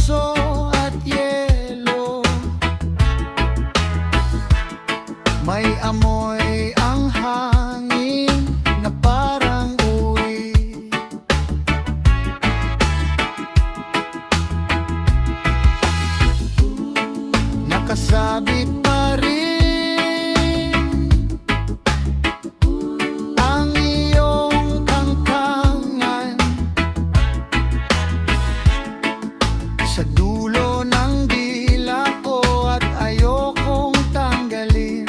puso at yelo. May amoy ang hangin na parang uwi. Nakasabit pa rin ang iyong kangkangan sa dulo ng dila ko at ayokong tanggalin.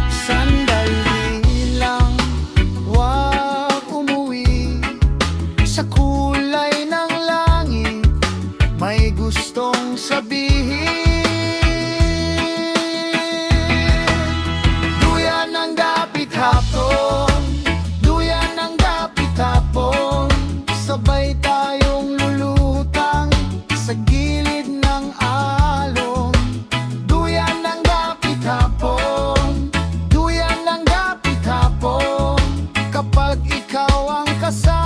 Sandali lang, wag umuwi. Sa kulay ng langit may gustong sabihin. Duyan ng dapit hapon, duyan ng dapit hapon, sabay tayong lulutang sa gilid ng alon. Duyan ng dapit hapon, duyan ng dapit hapon, kapag ikaw ang kasama